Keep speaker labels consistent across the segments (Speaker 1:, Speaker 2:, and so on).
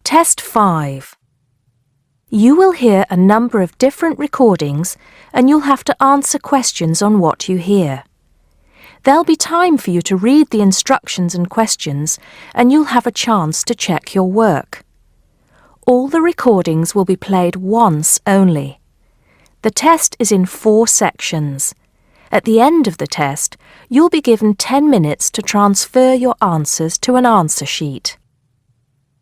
Speaker 1: Test 5. You will hear a number of different recordings and you'll have to answer questions on what you hear. There'll be time for you to read the instructions and questions and you'll have a chance to check your work. All the recordings will be played once only. The test is in 4 sections. At the end of the test, you'll be given 10 minutes to transfer your answers to an answer sheet.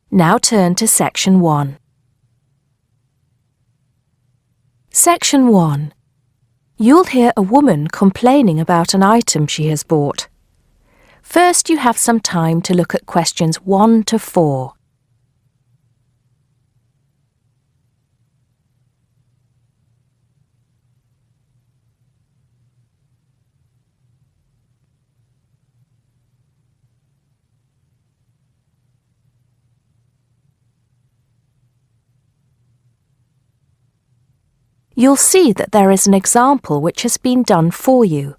Speaker 1: Now turn to Section 1. Section 1. You'll hear a woman complaining about an item she has bought. First, you have some time to look at questions 1 to 4. You'll see that there is an example which has been done for you.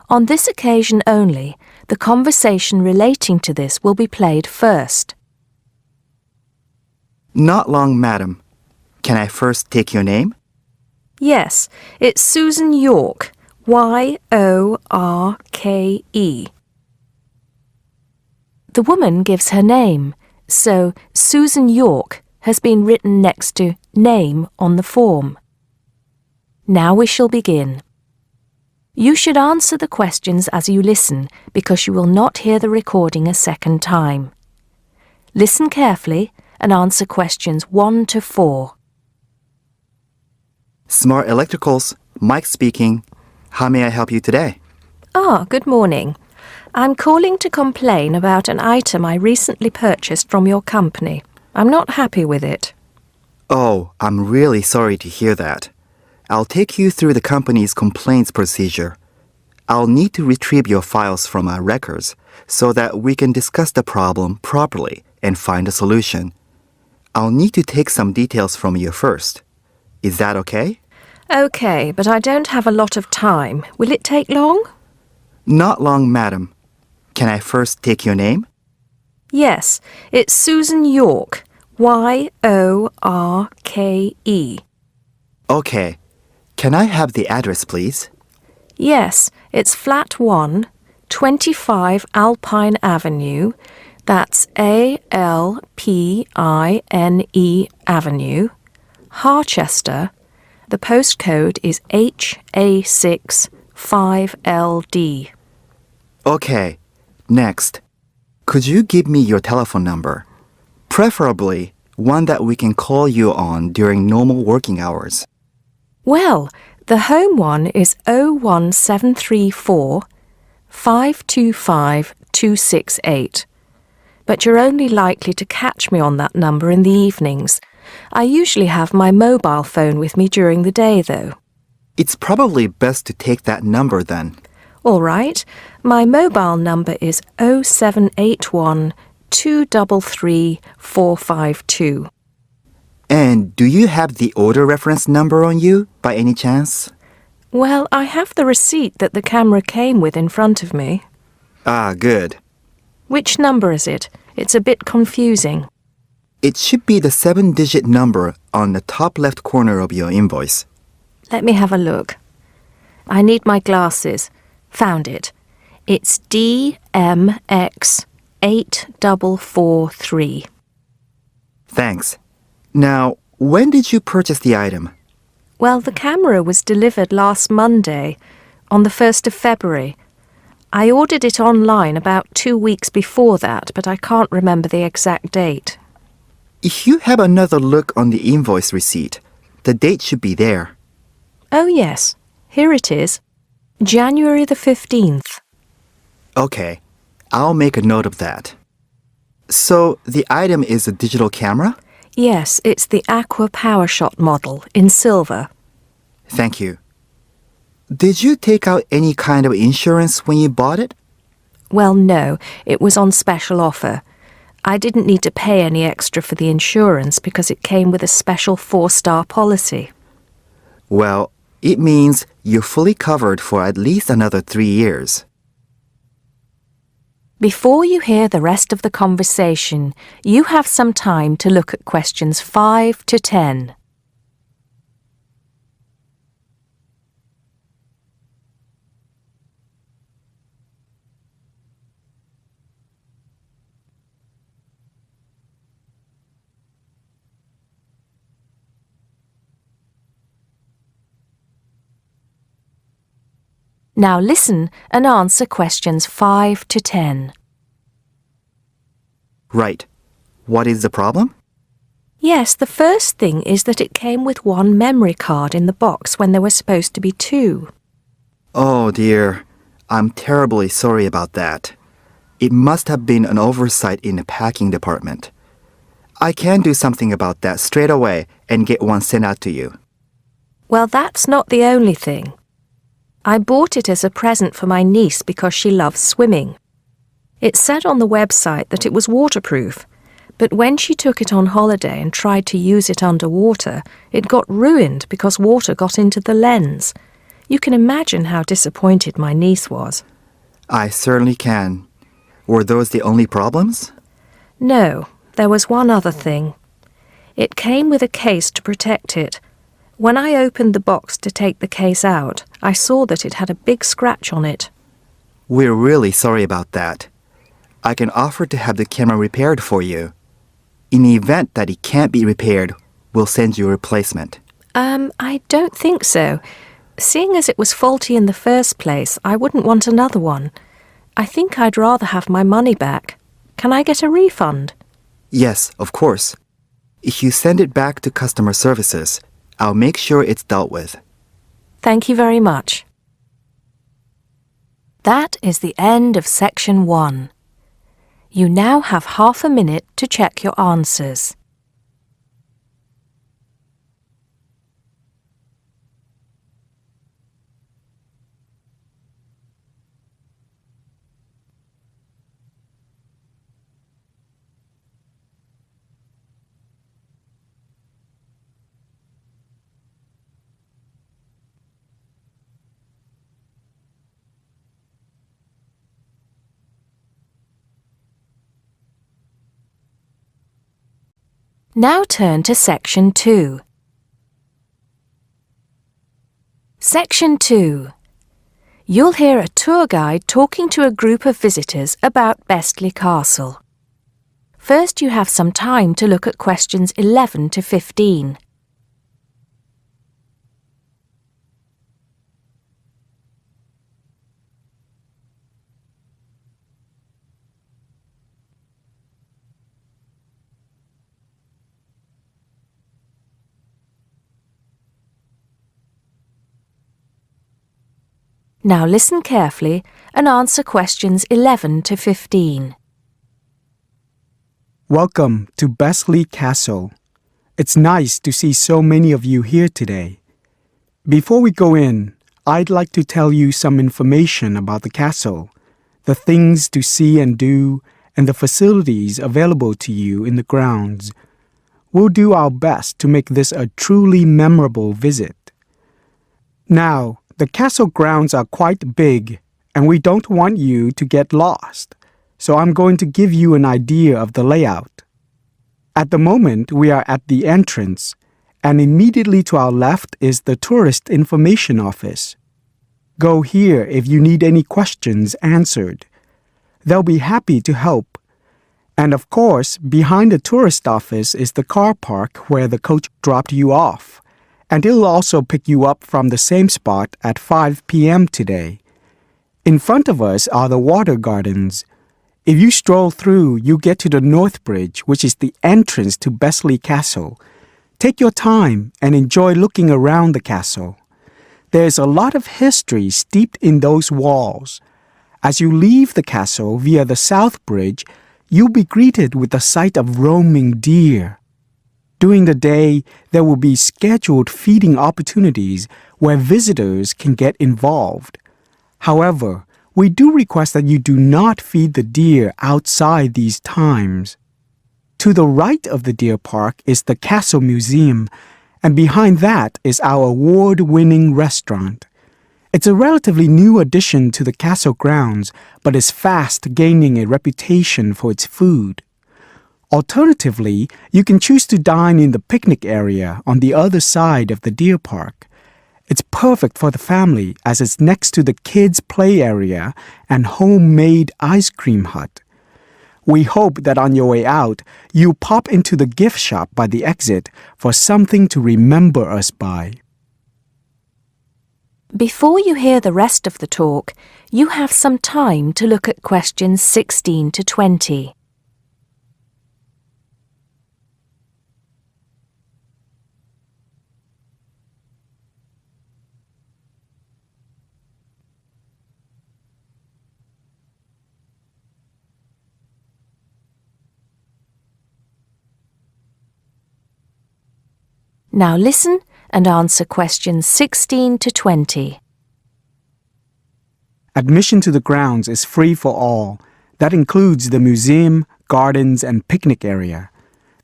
Speaker 1: On this occasion only, the conversation relating to this will be played first.
Speaker 2: Not long, madam. Can I first take your name?
Speaker 1: Yes, it's Susan Yorke, Y-O-R-K-E. The woman gives her name, so Susan Yorke has been written next to name on the form. Now we shall begin. You should answer the questions as you listen because you will not hear the recording a second time. Listen carefully and answer questions 1 to 4.
Speaker 2: Smart Electricals, Mike speaking. How may I help you today?
Speaker 1: Good morning. I'm calling to complain about an item I recently purchased from your company. I'm not happy with it.
Speaker 2: Oh, I'm really sorry to hear that. I'll take you through the company's complaints procedure. I'll need to retrieve your files from our records so that we can discuss the problem properly and find a solution. I'll need to take some details from you first. Is that okay?
Speaker 1: Okay, but I don't have a lot of time. Will it take long?
Speaker 2: Not long, madam. Can I first take your name?
Speaker 1: Yes, it's Susan Yorke, Y-O-R-K-E.
Speaker 2: Okay. Can I have the address, please?
Speaker 1: Yes, it's Flat 1, 25 Alpine Avenue. That's A-L-P-I-N-E Avenue, Harchester. The postcode is HA6 5LD.
Speaker 2: Okay. Next. Could you give me your telephone number? Preferably one that we can call you on during normal working hours.
Speaker 1: Well, the home one is 01734 525 268. But you're only likely to catch me on that number in the evenings. I usually have my mobile phone with me during the day, though.
Speaker 2: It's probably best to take that number then.
Speaker 1: All right. My mobile number is 0781 233 452.
Speaker 2: And do you have the order reference number on you, by any chance?
Speaker 1: Well, I have the receipt that the camera came with in front of me.
Speaker 2: Ah, good.
Speaker 1: Which number is it? It's a bit confusing.
Speaker 2: It should be the 7-digit number on the top left corner of your invoice.
Speaker 1: Let me have a look. I need my glasses. Found it. It's DMX8443.
Speaker 2: Thanks. Now, when did you purchase the item?
Speaker 1: Well, the camera was delivered last Monday, on the 1st of February. I ordered it online about 2 weeks before that, but I can't remember the exact date.
Speaker 2: If you have another look on the invoice receipt, the date should be there.
Speaker 1: Oh, yes. Here it is. January the 15th.
Speaker 2: Okay, I'll make a note of that. So, the item is a digital camera?
Speaker 1: Yes, it's the Aqua PowerShot model in silver.
Speaker 2: Thank you. Did you take out any kind of insurance when you bought it?
Speaker 1: Well, no, it was on special offer. I didn't need to pay any extra for the insurance because it came with a special 4-star policy.
Speaker 2: Well, it means you're fully covered for at least another 3 years.
Speaker 1: Before you hear the rest of the conversation, you have some time to look at questions 5 to 10. Now listen and answer questions 5 to 10.
Speaker 2: Right. What is the problem?
Speaker 1: Yes, the first thing is that it came with one memory card in the box when there were supposed to be two.
Speaker 2: Oh dear. I'm terribly sorry about that. It must have been an oversight in the packing department. I can do something about that straight away and get one sent out to you.
Speaker 1: Well, that's not the only thing. I bought it as a present for my niece because she loves swimming. It said on the website that it was waterproof, but when she took it on holiday and tried to use it underwater, it got ruined because water got into the lens. You can imagine how disappointed my niece was.
Speaker 2: I certainly can. Were those the only problems?
Speaker 1: No, there was one other thing. It came with a case to protect it. When I opened the box to take the case out, I saw that it had a big scratch on it.
Speaker 2: We're really sorry about that. I can offer to have the camera repaired for you. In the event that it can't be repaired, we'll send you a replacement.
Speaker 1: I don't think so. Seeing as it was faulty in the first place, I wouldn't want another one. I think I'd rather have my money back. Can I get a refund?
Speaker 2: Yes, of course. If you send it back to customer services, I'll make sure it's dealt with.
Speaker 1: Thank you very much. That is the end of section 1. You now have half a minute to check your answers. Now turn to Section 2. Section 2. You'll hear a tour guide talking to a group of visitors about Bestley Castle. First, you have some time to look at questions 11 to 15. Now listen carefully and answer questions 11 to 15.
Speaker 3: Welcome to Bestley Castle. It's nice to see so many of you here today. Before we go in, I'd like to tell you some information about the castle, the things to see and do, and the facilities available to you in the grounds. We'll do our best to make this a truly memorable visit. Now, the castle grounds are quite big, and we don't want you to get lost, so I'm going to give you an idea of the layout. At the moment, we are at the entrance, and immediately to our left is the Tourist Information Office. Go here if you need any questions answered. They'll be happy to help. And of course, behind the tourist office is the car park where the coach dropped you off. And it'll also pick you up from the same spot at 5 p.m. today. In front of us are the water gardens. If you stroll through, you get to the North Bridge, which is the entrance to Bestley Castle. Take your time and enjoy looking around the castle. There's a lot of history steeped in those walls. As you leave the castle via the South Bridge, you'll be greeted with the sight of roaming deer. During the day, there will be scheduled feeding opportunities where visitors can get involved. However, we do request that you do not feed the deer outside these times. To the right of the deer park is the Castle Museum, and behind that is our award-winning restaurant. It's a relatively new addition to the castle grounds, but is fast gaining a reputation for its food. Alternatively, you can choose to dine in the picnic area on the other side of the deer park. It's perfect for the family as it's next to the kids' play area and homemade ice cream hut. We hope that on your way out, you pop into the gift shop by the exit for something to remember us by.
Speaker 1: Before you hear the rest of the talk, you have some time to look at questions 16 to 20. Now listen and answer questions 16 to 20.
Speaker 3: Admission to the grounds is free for all. That includes the museum, gardens, and picnic area.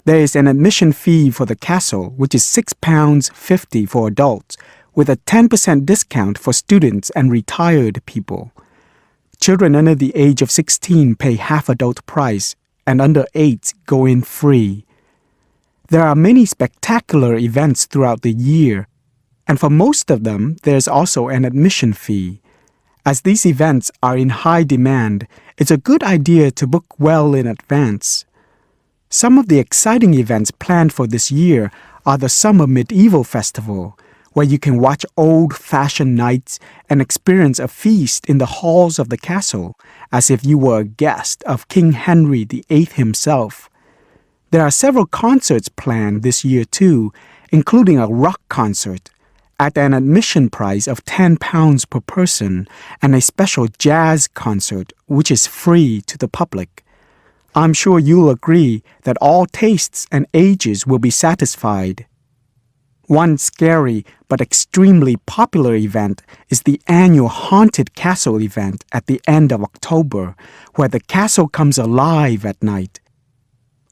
Speaker 3: There is an admission fee for the castle, which is £6.50 for adults, with a 10% discount for students and retired people. Children under the age of 16 pay half adult price, and under 8 go in free. There are many spectacular events throughout the year, and for most of them, there's also an admission fee. As these events are in high demand, it's a good idea to book well in advance. Some of the exciting events planned for this year are the Summer Medieval Festival, where you can watch old-fashioned nights and experience a feast in the halls of the castle, as if you were a guest of King Henry VIII himself. There are several concerts planned this year too, including a rock concert at an admission price of £10 per person and a special jazz concert which is free to the public. I'm sure you'll agree that all tastes and ages will be satisfied. One scary but extremely popular event is the annual Haunted Castle event at the end of October, where the castle comes alive at night.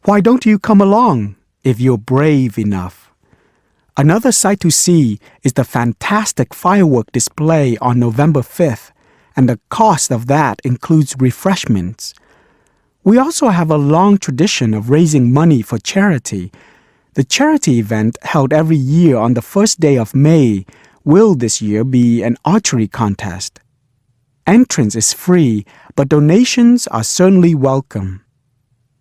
Speaker 3: Why don't you come along if you're brave enough? Another sight to see is the fantastic firework display on November 5th, and the cost of that includes refreshments. We also have a long tradition of raising money for charity. The charity event held every year on the first day of May will this year be an archery contest. Entrance is free, but donations are certainly welcome.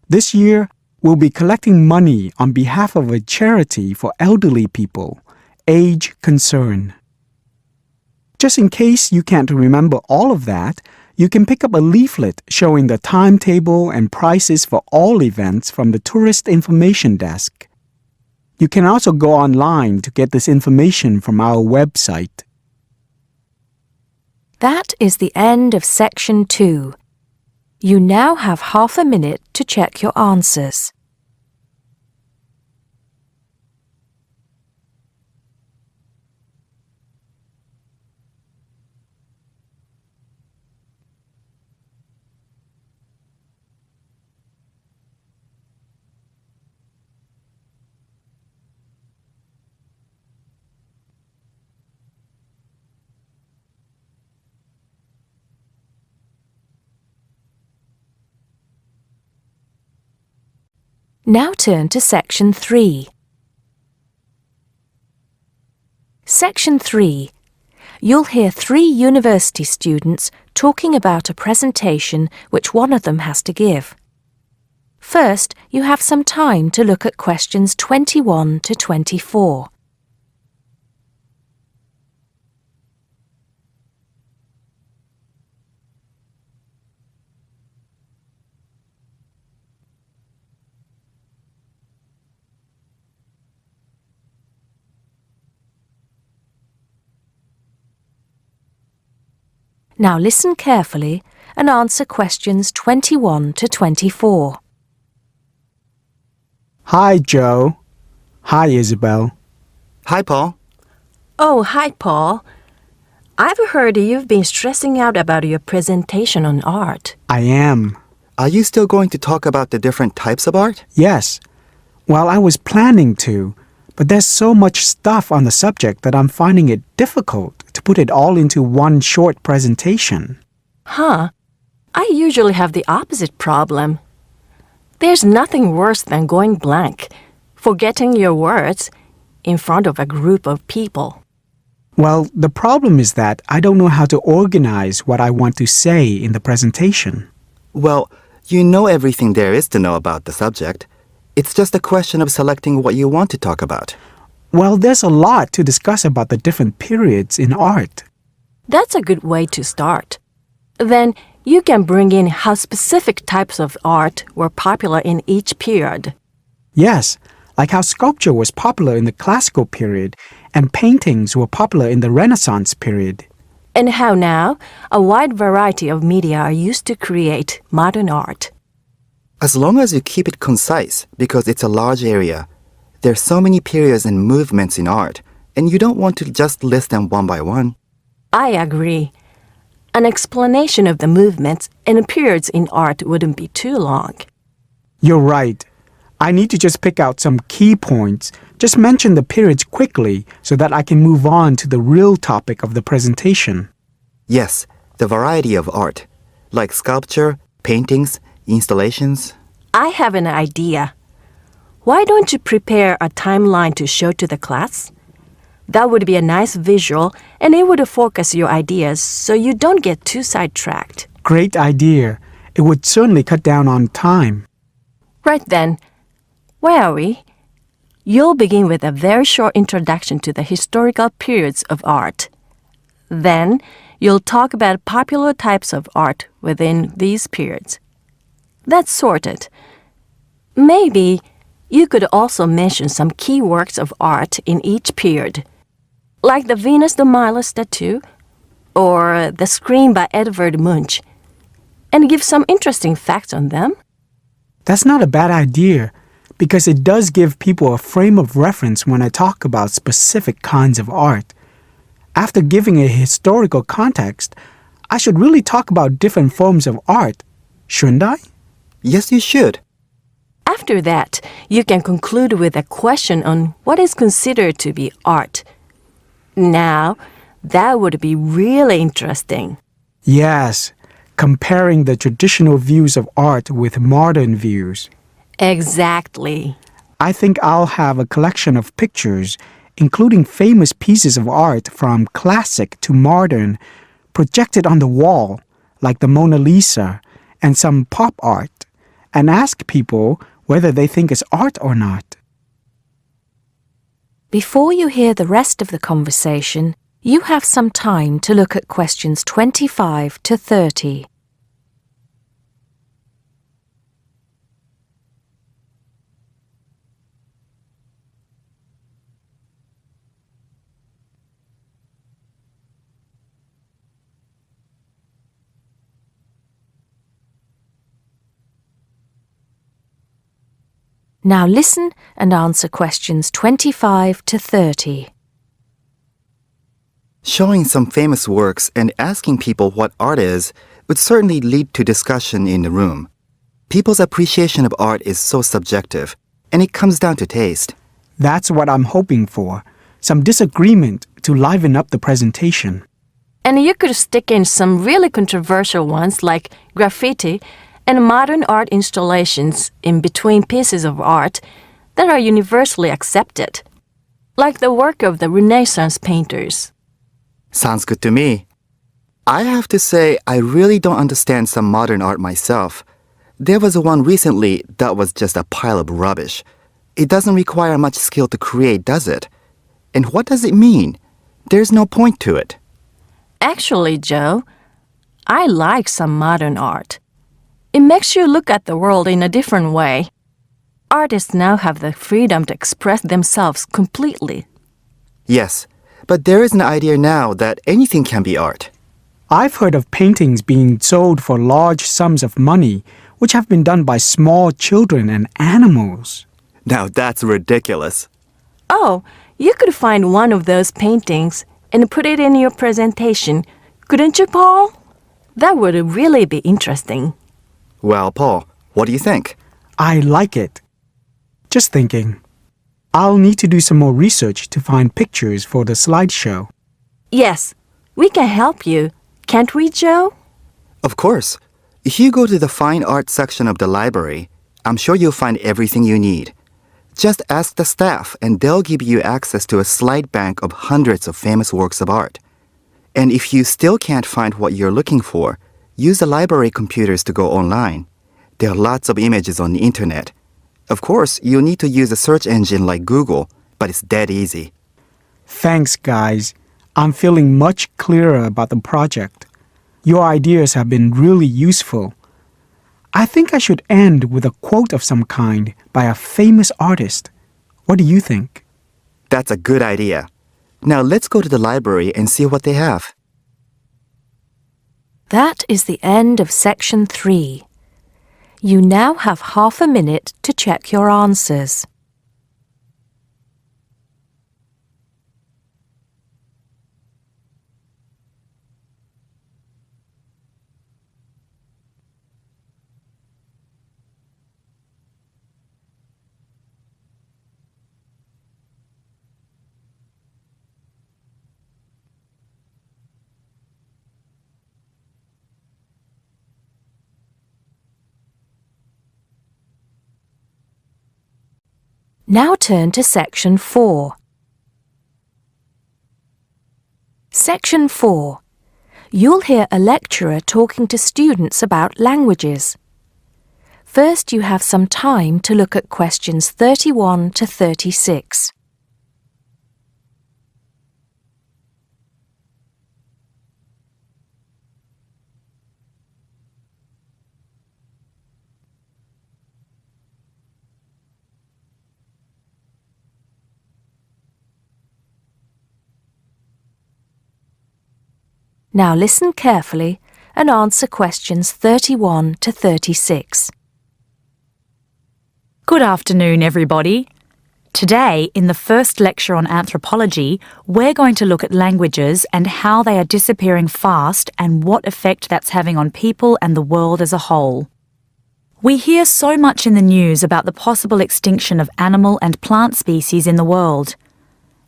Speaker 3: This year, we'll be collecting money on behalf of a charity for elderly people, Age Concern. Just in case you can't remember all of that, you can pick up a leaflet showing the timetable and prices for all events from the Tourist Information Desk. You can also go online to get this information from our website.
Speaker 1: That is the end of section 2. You now have half a minute to check your answers. Now turn to Section 3. Section 3. You'll hear 3 university students talking about a presentation which one of them has to give. First, you have some time to look at questions 21 to 24. Now listen carefully and answer questions 21 to 24.
Speaker 3: Hi, Joe. Hi, Isabel.
Speaker 2: Hi, Paul.
Speaker 4: Oh, hi, Paul. I've heard you've been stressing out about your presentation on art.
Speaker 3: I am.
Speaker 2: Are you still going to talk about the different types of art?
Speaker 3: Yes. Well, I was planning to, but there's so much stuff on the subject that I'm finding it difficult to put it all into one short presentation.
Speaker 4: Huh. I usually have the opposite problem. There's nothing worse than going blank, forgetting your words in front of a group of people.
Speaker 3: Well, the problem is that I don't know how to organize what I want to say in the presentation.
Speaker 2: Well, you know everything there is to know about the subject. It's just a question of selecting what you want to talk about.
Speaker 3: Well, there's a lot to discuss about the different periods in art.
Speaker 4: That's a good way to start. Then you can bring in how specific types of art were popular in each period.
Speaker 3: Yes, like how sculpture was popular in the classical period and paintings were popular in the Renaissance period.
Speaker 4: And how now a wide variety of media are used to create modern art.
Speaker 2: As long as you keep it concise, because it's a large area, there's so many periods and movements in art, and you don't want to just list them one by one.
Speaker 4: I agree. An explanation of the movements and periods in art wouldn't be too long.
Speaker 3: You're right. I need to just pick out some key points, just mention the periods quickly so that I can move on to the real topic of the presentation.
Speaker 2: Yes, the variety of art, like sculpture, paintings, installations.
Speaker 4: I have an idea. Why don't you prepare a timeline to show to the class? That would be a nice visual, and it would focus your ideas so you don't get too sidetracked.
Speaker 3: Great idea. It would certainly cut down on time.
Speaker 4: Right then, where are we? You'll begin with a very short introduction to the historical periods of art. Then, you'll talk about popular types of art within these periods. That's sorted. Maybe you could also mention some key works of art in each period, like the Venus de Milo statue or the Scream by Edvard Munch, and give some interesting facts on them.
Speaker 3: That's not a bad idea, because it does give people a frame of reference when I talk about specific kinds of art. After giving a historical context, I should really talk about different forms of art, shouldn't I?
Speaker 2: Yes, you should.
Speaker 4: After that, you can conclude with a question on what is considered to be art. Now, that would be really interesting.
Speaker 3: Yes, comparing the traditional views of art with modern views.
Speaker 4: Exactly.
Speaker 3: I think I'll have a collection of pictures, including famous pieces of art from classic to modern, projected on the wall, like the Mona Lisa, and some pop art, and ask people whether they think it's art or not.
Speaker 1: Before you hear the rest of the conversation, you have some time to look at questions 25 to 30. Now listen and answer questions 25 to 30.
Speaker 2: Showing some famous works and asking people what art is would certainly lead to discussion in the room. People's appreciation of art is so subjective, and it comes down to taste.
Speaker 3: That's what I'm hoping for, some disagreement to liven up the presentation.
Speaker 4: And you could stick in some really controversial ones like graffiti and modern art installations in between pieces of art that are universally accepted, like the work of the Renaissance painters.
Speaker 2: Sounds good to me. I have to say, I really don't understand some modern art myself. There was one recently that was just a pile of rubbish. It doesn't require much skill to create, does it? And what does it mean? There's no point to it.
Speaker 4: Actually, Joe, I like some modern art. It makes you look at the world in a different way. Artists now have the freedom to express themselves completely.
Speaker 2: Yes, but there is an idea now that anything can be art.
Speaker 3: I've heard of paintings being sold for large sums of money, which have been done by small children and animals.
Speaker 2: Now that's ridiculous.
Speaker 4: Oh, you could find one of those paintings and put it in your presentation, couldn't you, Paul? That would really be interesting.
Speaker 2: Well, Paul, what do you think?
Speaker 3: I like it. Just thinking. I'll need to do some more research to find pictures for the slideshow.
Speaker 4: Yes, We can help you, can't we, Joe?
Speaker 2: Of course. If you go to the fine art section of the library, I'm sure you'll find everything you need. Just ask the staff and they'll give you access to a slide bank of hundreds of famous works of art. And if you still can't find what you're looking for, use the library computers to go online. There are lots of images on the internet. Of course, you'll need to use a search engine like Google, but it's dead easy.
Speaker 3: Thanks, guys. I'm feeling much clearer about the project. Your ideas have been really useful. I think I should end with a quote of some kind by a famous artist. What do you think?
Speaker 2: That's a good idea. Now let's go to the library and see what they have.
Speaker 1: That is the end of section 3. You now have half a minute to check your answers. Now turn to section 4. Section 4. You'll hear a lecturer talking to students about languages. First, you have some time to look at questions 31 to 36. Now listen carefully and answer questions 31 to 36.
Speaker 5: Good afternoon, everybody. Today, in the first lecture on anthropology, we're going to look at languages and how they are disappearing fast and what effect that's having on people and the world as a whole. We hear so much in the news about the possible extinction of animal and plant species in the world.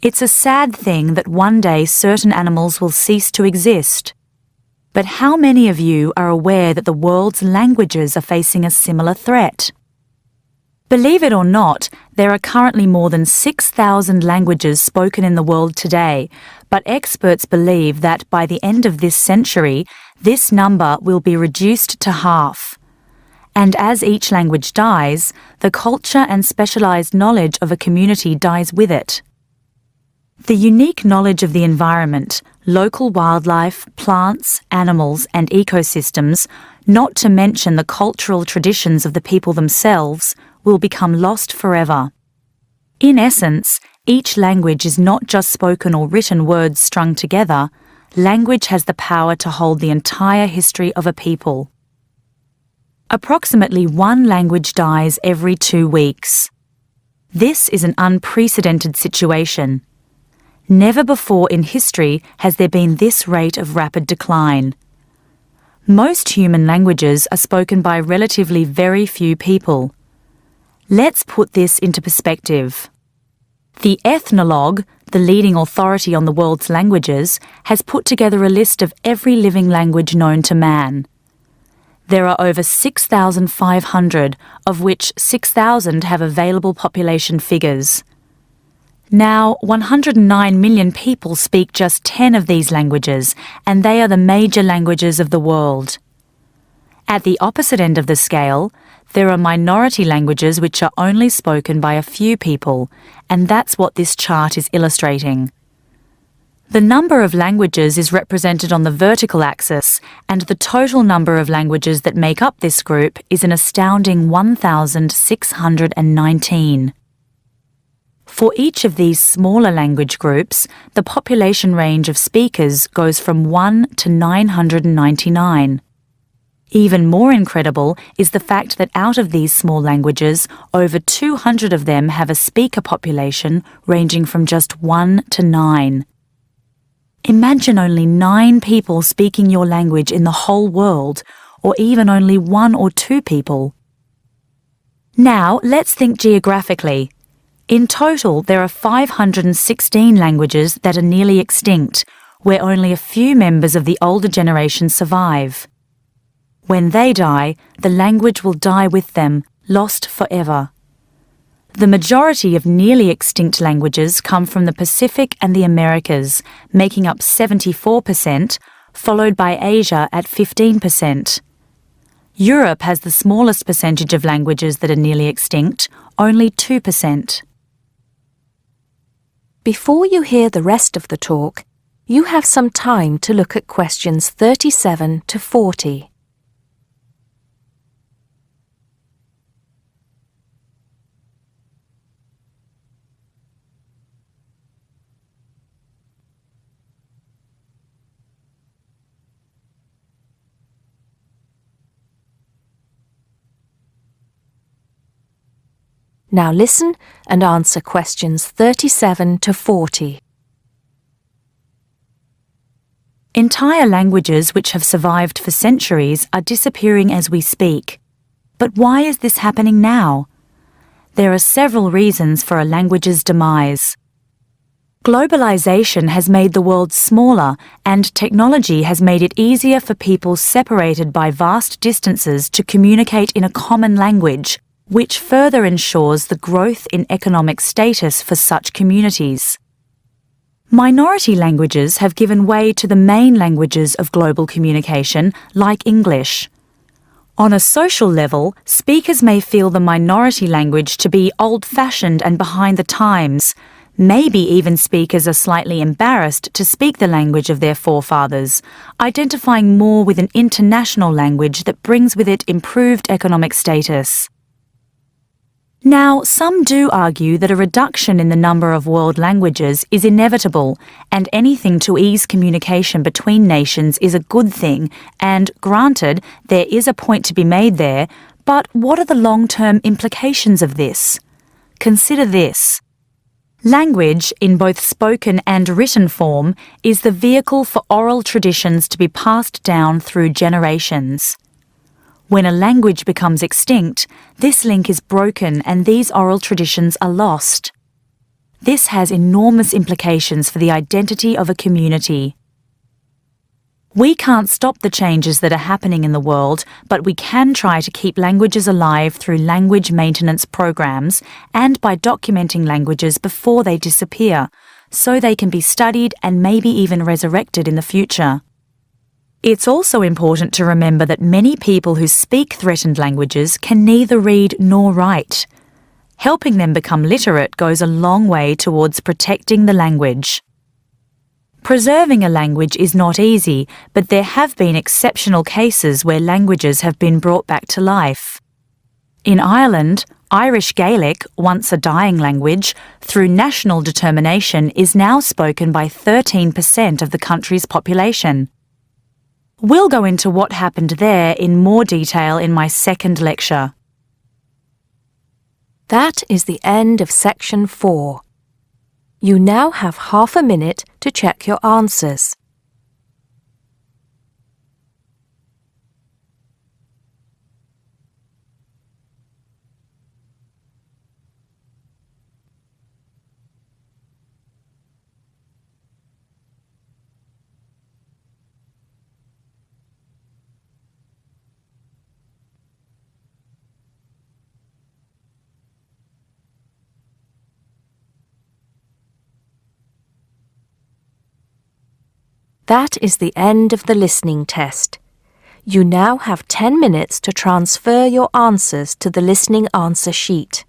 Speaker 5: It's a sad thing that one day certain animals will cease to exist. But how many of you are aware that the world's languages are facing a similar threat? Believe it or not, there are currently more than 6,000 languages spoken in the world today, but experts believe that by the end of this century, this number will be reduced to half. And as each language dies, the culture and specialized knowledge of a community dies with it. The unique knowledge of the environment, local wildlife, plants, animals, and ecosystems, not to mention the cultural traditions of the people themselves, will become lost forever. In essence, each language is not just spoken or written words strung together. Language has the power to hold the entire history of a people. Approximately one language dies every 2 weeks. This is an unprecedented situation. Never before in history has there been this rate of rapid decline. Most human languages are spoken by relatively very few people. Let's put this into perspective. The Ethnologue, the leading authority on the world's languages, has put together a list of every living language known to man. There are over 6,500, of which 6,000 have available population figures. Now, 109 million people speak just 10 of these languages, and they are the major languages of the world. At the opposite end of the scale, there are minority languages which are only spoken by a few people, and that's what this chart is illustrating. The number of languages is represented on the vertical axis, and the total number of languages that make up this group is an astounding 1,619. For each of these smaller language groups, the population range of speakers goes from 1 to 999. Even more incredible is the fact that out of these small languages, over 200 of them have a speaker population ranging from just 1 to 9. Imagine only 9 people speaking your language in the whole world, or even only 1 or 2 people. Now, let's think geographically. In total, there are 516 languages that are nearly extinct, where only a few members of the older generation survive. When they die, the language will die with them, lost forever. The majority of nearly extinct languages come from the Pacific and the Americas, making up 74%, followed by Asia at 15%. Europe has the smallest percentage of languages that are nearly extinct, only 2%.
Speaker 1: Before you hear the rest of the talk, you have some time to look at questions 37 to 40. Now listen and answer questions 37 to 40.
Speaker 5: Entire languages which have survived for centuries are disappearing as we speak. But why is this happening now? There are several reasons for a language's demise. Globalization has made the world smaller, and technology has made it easier for people separated by vast distances to communicate in a common language, which further ensures the growth in economic status for such communities. Minority languages have given way to the main languages of global communication, like English. On a social level, speakers may feel the minority language to be old-fashioned and behind the times. Maybe even speakers are slightly embarrassed to speak the language of their forefathers, identifying more with an international language that brings with it improved economic status. Now, some do argue that a reduction in the number of world languages is inevitable, and anything to ease communication between nations is a good thing, and granted, there is a point to be made there, but what are the long-term implications of this? Consider this. Language, in both spoken and written form, is the vehicle for oral traditions to be passed down through generations. When a language becomes extinct, this link is broken and these oral traditions are lost. This has enormous implications for the identity of a community. We can't stop the changes that are happening in the world, but we can try to keep languages alive through language maintenance programs and by documenting languages before they disappear, so they can be studied and maybe even resurrected in the future. It's also important to remember that many people who speak threatened languages can neither read nor write. Helping them become literate goes a long way towards protecting the language. Preserving a language is not easy, but there have been exceptional cases where languages have been brought back to life. In Ireland, Irish Gaelic, once a dying language, through national determination is now spoken by 13% of the country's population. We'll go into what happened there in more detail in my second lecture.
Speaker 1: That is the end of section 4. You now have half a minute to check your answers. That is the end of the listening test. You now have 10 minutes to transfer your answers to the listening answer sheet.